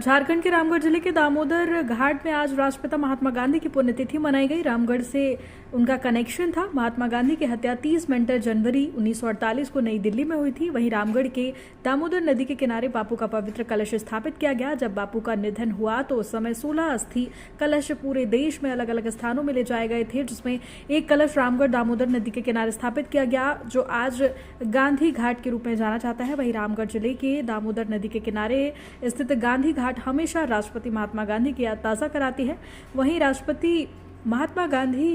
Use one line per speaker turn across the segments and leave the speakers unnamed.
झारखंड के रामगढ़ जिले के दामोदर घाट में आज राष्ट्रपिता महात्मा गांधी की पुण्यतिथि मनाई गई। रामगढ़ से उनका कनेक्शन था। महात्मा गांधी की हत्या 30 जनवरी 1948 को नई दिल्ली में हुई थी। वहीं रामगढ़ के दामोदर नदी के किनारे बापू का पवित्र कलश स्थापित किया गया। जब बापू का निधन हुआ तो उस समय 16 अस्थि कलश पूरे देश में अलग अलग स्थानों में ले जाए गए थे, जिसमें एक कलश रामगढ़ दामोदर नदी के किनारे स्थापित किया गया, जो आज गांधी घाट के रूप में जाना जाता है। वहीं रामगढ़ जिले के दामोदर नदी के किनारे स्थित गांधी घाट हमेशा राष्ट्रपति महात्मा गांधी की याद ताज़ा कराती है। वहीं राष्ट्रपति महात्मा गांधी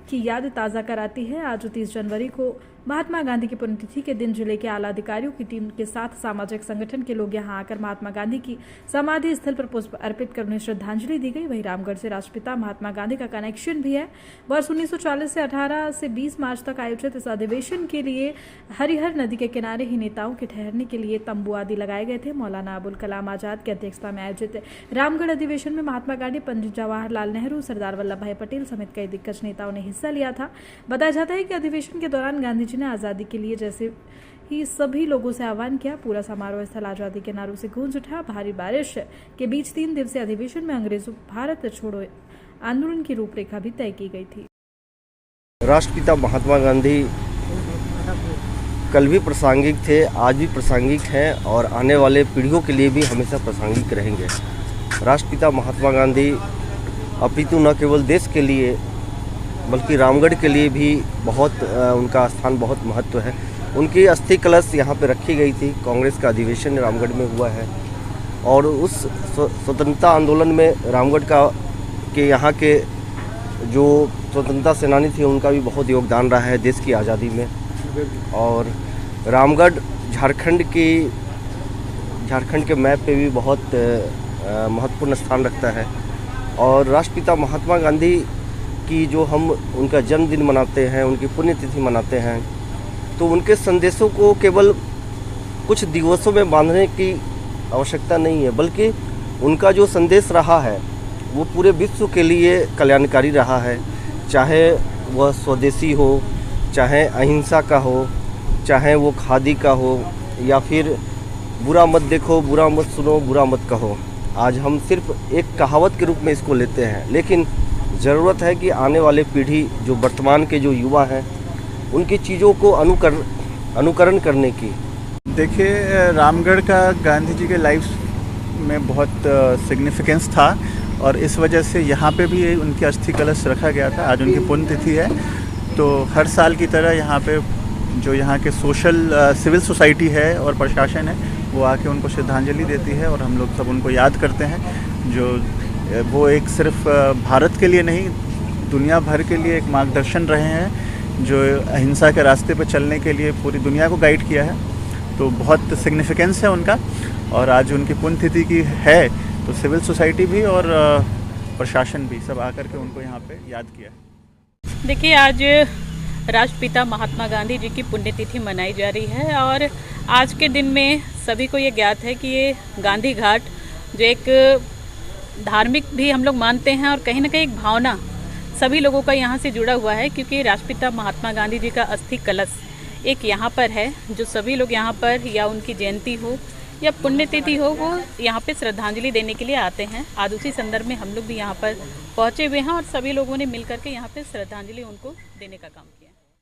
की याद ताज़ा कराती है। आज 30 जनवरी को महात्मा गांधी की पुण्यतिथि के दिन जिले के आला अधिकारियों की टीम के साथ सामाजिक संगठन के लोग यहां आकर महात्मा गांधी की समाधि स्थल पर पुष्प अर्पित कर उन्हें श्रद्धांजलि दी गई। वहीं रामगढ़ से राष्ट्रपिता महात्मा गांधी का कनेक्शन भी है। वर्ष 1940 से 18 से 20 मार्च तक आयोजित इस अधिवेशन के लिए हरिहर नदी के किनारे ही नेताओं के ठहरने के लिए तंबू आदि लगाए गए थे। मौलाना अबुल कलाम आजाद की अध्यक्षता में आयोजित रामगढ़ अधिवेशन में महात्मा गांधी, पंडित जवाहरलाल नेहरू, सरदार वल्लभ भाई पटेल समेत कई दिग्गज नेताओं ने हिस्सा लिया था। बताया जाता है कि अधिवेशन के दौरान गांधी जी ने आजादी के लिए जैसे ही सभी लोगों से आह्वान किया। पूरा समारोह स्थल आजादी के नारों से गूंज उठा। भारी बारिश के बीच 3 दिवसीय अधिवेशन में अंग्रेजों भारत छोड़ो आंदोलन की रूपरेखा भी तय की गई थी।
राष्ट्रपिता महात्मा गांधी कल भी प्रासंगिक थे, आज भी प्रासंगिक हैं और आने वाले पीढ़ियों के लिए भी हमेशा प्रासंगिक रहेंगे। राष्ट्रपिता महात्मा गांधी अपितु न केवल देश के लिए बल्कि रामगढ़ के लिए भी उनका स्थान बहुत महत्व है। उनकी अस्थि कलश यहाँ पे रखी गई थी। कांग्रेस का अधिवेशन रामगढ़ में हुआ है और उस स्वतंत्रता आंदोलन में रामगढ़ के यहाँ के जो स्वतंत्रता सेनानी थे उनका भी बहुत योगदान रहा है देश की आज़ादी में। और रामगढ़ झारखंड के मैप पे भी बहुत महत्वपूर्ण स्थान रखता है। और राष्ट्रपिता महात्मा गांधी कि जो हम उनका जन्मदिन मनाते हैं, उनकी पुण्यतिथि मनाते हैं, तो उनके संदेशों को केवल कुछ दिवसों में बांधने की आवश्यकता नहीं है, बल्कि उनका जो संदेश रहा है वो पूरे विश्व के लिए कल्याणकारी रहा है। चाहे वह स्वदेशी हो, चाहे अहिंसा का हो, चाहे वो खादी का हो, या फिर बुरा मत देखो, बुरा मत सुनो, बुरा मत कहो। आज हम सिर्फ एक कहावत के रूप में इसको लेते हैं, लेकिन ज़रूरत है कि आने वाले पीढ़ी जो वर्तमान के जो युवा हैं उनकी चीज़ों को अनुकरण करने की।
देखिए, रामगढ़ का गांधी जी के लाइफ में बहुत सिग्निफिकेंस था और इस वजह से यहाँ पे भी उनकी अस्थि कलश रखा गया था। आज उनकी पुण्यतिथि है, तो हर साल की तरह यहाँ पे जो यहाँ के सिविल सोसाइटी है और प्रशासन है वो आके उनको श्रद्धांजलि देती है और हम लोग सब उनको याद करते हैं। जो वो एक सिर्फ भारत के लिए नहीं, दुनिया भर के लिए एक मार्गदर्शन रहे हैं, जो अहिंसा के रास्ते पर चलने के लिए पूरी दुनिया को गाइड किया है। तो बहुत सिग्निफिकेंस है उनका और आज उनकी पुण्यतिथि की है, तो सिविल सोसाइटी भी और प्रशासन भी सब आकर के उनको यहाँ पे याद किया है।
देखिए, आज राष्ट्रपिता महात्मा गांधी जी की पुण्यतिथि मनाई जा रही है और आज के दिन में सभी को ये ज्ञात है कि ये गांधी घाट जो एक धार्मिक भी हम लोग मानते हैं और कहीं ना कहीं एक भावना सभी लोगों का यहाँ से जुड़ा हुआ है, क्योंकि राष्ट्रपिता महात्मा गांधी जी का अस्थि कलश एक यहाँ पर है, जो सभी लोग यहाँ पर या उनकी जयंती हो या पुण्यतिथि हो वो यहाँ पे श्रद्धांजलि देने के लिए आते हैं। आज उसी संदर्भ में हम लोग भी यहाँ पर पहुँचे हुए हैं और सभी लोगों ने मिल करके यहाँ पे श्रद्धांजलि उनको देने का काम किया।